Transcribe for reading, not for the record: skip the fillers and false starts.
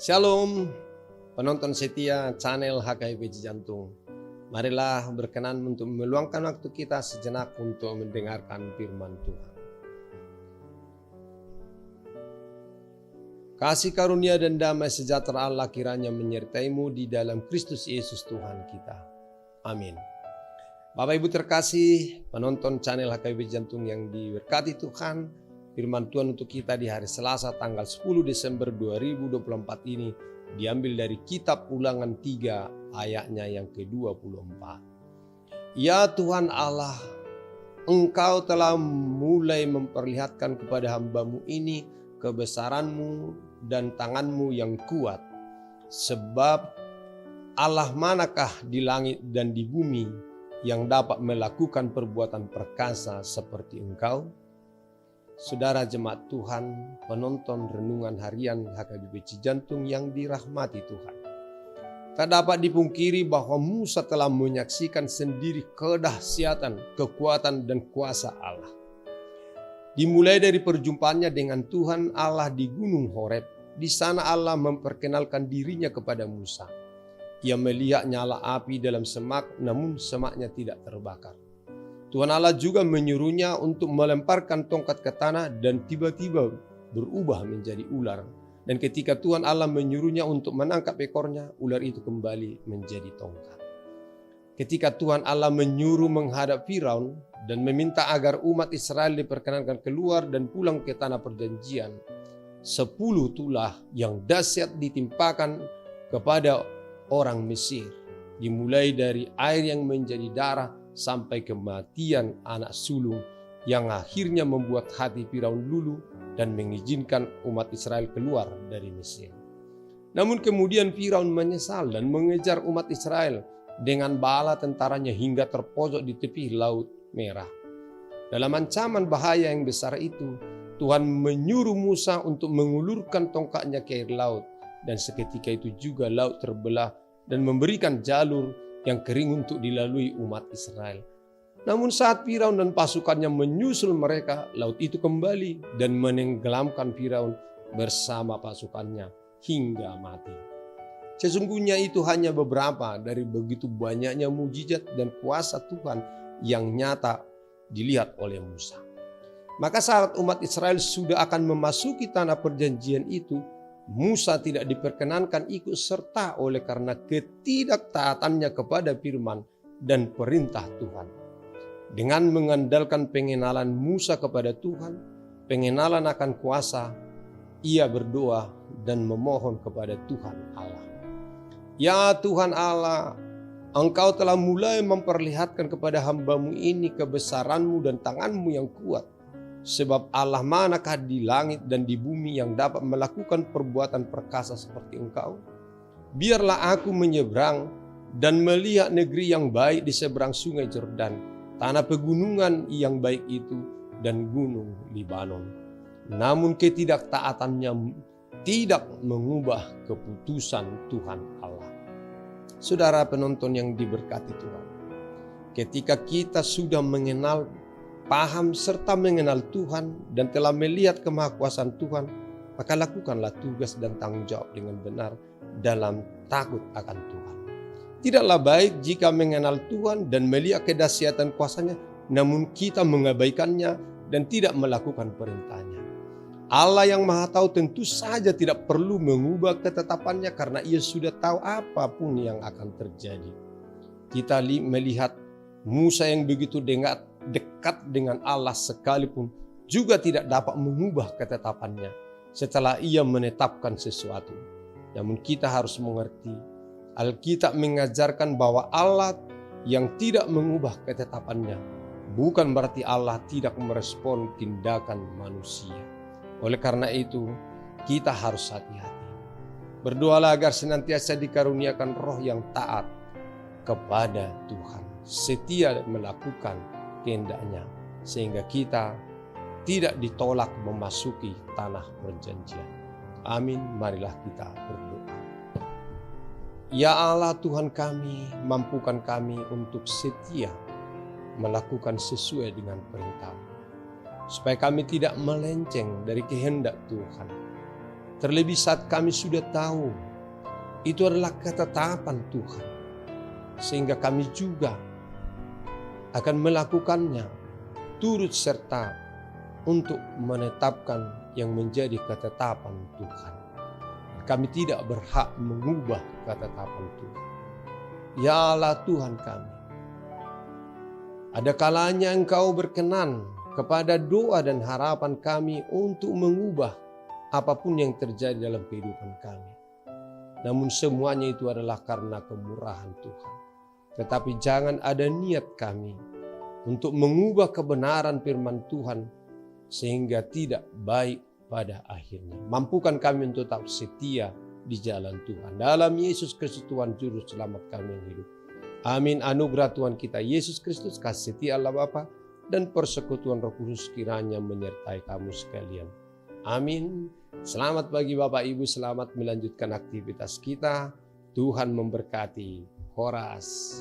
Shalom, penonton setia channel HKIP Cijantung. Marilah berkenan untuk meluangkan waktu kita sejenak untuk mendengarkan firman Tuhan. Kasih karunia dan damai sejahtera Allah kiranya menyertaimu di dalam Kristus Yesus Tuhan kita. Amin. Bapak Ibu terkasih, penonton channel HKIP Cijantung yang diberkati Tuhan, firman Tuhan untuk kita di hari Selasa tanggal 10 Desember 2024 ini diambil dari kitab Ulangan 3 ayatnya yang ke-24. Ya Tuhan Allah, Engkau telah mulai memperlihatkan kepada hamba-Mu ini kebesaran-Mu dan tangan-Mu yang kuat. Sebab Allah manakah di langit dan di bumi yang dapat melakukan perbuatan perkasa seperti Engkau? Saudara jemaat Tuhan, penonton renungan harian HKBP Cijantung yang dirahmati Tuhan. Tak dapat dipungkiri bahwa Musa telah menyaksikan sendiri kedahsyatan, kekuatan dan kuasa Allah. Dimulai dari perjumpaannya dengan Tuhan Allah di Gunung Horeb, di sana Allah memperkenalkan dirinya kepada Musa. Ia melihat nyala api dalam semak, namun semaknya tidak terbakar. Tuhan Allah juga menyuruhnya untuk melemparkan tongkat ke tanah dan tiba-tiba berubah menjadi ular. Dan ketika Tuhan Allah menyuruhnya untuk menangkap ekornya, ular itu kembali menjadi tongkat. Ketika Tuhan Allah menyuruh menghadap Firaun dan meminta agar umat Israel diperkenankan keluar dan pulang ke tanah perjanjian, 10 tulah yang dahsyat ditimpakan kepada orang Mesir. Dimulai dari air yang menjadi darah, sampai kematian anak sulung yang akhirnya membuat hati Firaun luluh dan mengizinkan umat Israel keluar dari Mesir. Namun kemudian Firaun menyesal dan mengejar umat Israel dengan bala tentaranya hingga terpojok di tepi Laut Merah. Dalam ancaman bahaya yang besar itu, Tuhan menyuruh Musa untuk mengulurkan tongkatnya ke air laut, dan seketika itu juga laut terbelah dan memberikan jalur yang kering untuk dilalui umat Israel. Namun saat Firaun dan pasukannya menyusul mereka, laut itu kembali dan menenggelamkan Firaun bersama pasukannya hingga mati. Sesungguhnya itu hanya beberapa dari begitu banyaknya mujizat dan kuasa Tuhan yang nyata dilihat oleh Musa. Maka saat umat Israel sudah akan memasuki tanah perjanjian itu, Musa tidak diperkenankan ikut serta oleh karena ketidaktaatannya kepada firman dan perintah Tuhan. Dengan mengandalkan pengenalan Musa kepada Tuhan, pengenalan akan kuasa, ia berdoa dan memohon kepada Tuhan Allah. Ya Tuhan Allah, Engkau telah mulai memperlihatkan kepada hamba-Mu ini kebesaran-Mu dan tangan-Mu yang kuat. Sebab Allah manakah di langit dan di bumi yang dapat melakukan perbuatan perkasa seperti Engkau? Biarlah aku menyeberang dan melihat negeri yang baik di seberang sungai Yordan, tanah pegunungan yang baik itu dan gunung Libanon. Namun ketidaktaatannya tidak mengubah keputusan Tuhan Allah. Saudara penonton yang diberkati Tuhan, ketika kita sudah mengenal, paham serta mengenal Tuhan dan telah melihat kemahakuasaan Tuhan, maka lakukanlah tugas dan tanggung jawab dengan benar dalam takut akan Tuhan. Tidaklah baik jika mengenal Tuhan dan melihat kedahsyatan kuasanya, namun kita mengabaikannya dan tidak melakukan perintahnya. Allah yang Maha Tahu tentu saja tidak perlu mengubah ketetapannya karena Ia sudah tahu apapun yang akan terjadi. Kita melihat Musa yang begitu dekat dengan Allah sekalipun juga tidak dapat mengubah ketetapannya setelah ia menetapkan sesuatu. Namun kita harus mengerti, Alkitab mengajarkan bahwa Allah yang tidak mengubah ketetapannya bukan berarti Allah tidak merespon tindakan manusia. Oleh karena itu, kita harus hati-hati. Berdoalah agar senantiasa dikaruniakan roh yang taat kepada Tuhan, setia melakukan kehendaknya, sehingga kita tidak ditolak memasuki tanah perjanjian. Amin. Marilah kita berdoa. Ya Allah Tuhan kami, mampukan kami untuk setia melakukan sesuai dengan perintah-Mu, supaya kami tidak melenceng dari kehendak Tuhan, Terlebih saat kami sudah tahu itu adalah ketetapan Tuhan, sehingga kami juga akan melakukannya turut serta untuk menetapkan yang menjadi ketetapan Tuhan. Kami tidak berhak mengubah ketetapan Tuhan. Ya Allah Tuhan kami, ada kalanya Engkau berkenan kepada doa dan harapan kami untuk mengubah apapun yang terjadi dalam kehidupan kami. Namun semuanya itu adalah karena kemurahan Tuhan. Tetapi jangan ada niat kami untuk mengubah kebenaran firman Tuhan sehingga tidak baik pada akhirnya. Mampukan kami untuk tetap setia di jalan Tuhan. Dalam Yesus Kristus Tuhan Juru Selamat kami yang hidup. Amin. Anugerah Tuhan kita Yesus Kristus, kasih setia Allah Bapa, dan persekutuan Roh Kudus kiranya menyertai kamu sekalian. Amin. Selamat pagi Bapak Ibu, selamat melanjutkan aktivitas kita. Tuhan memberkati. Horas.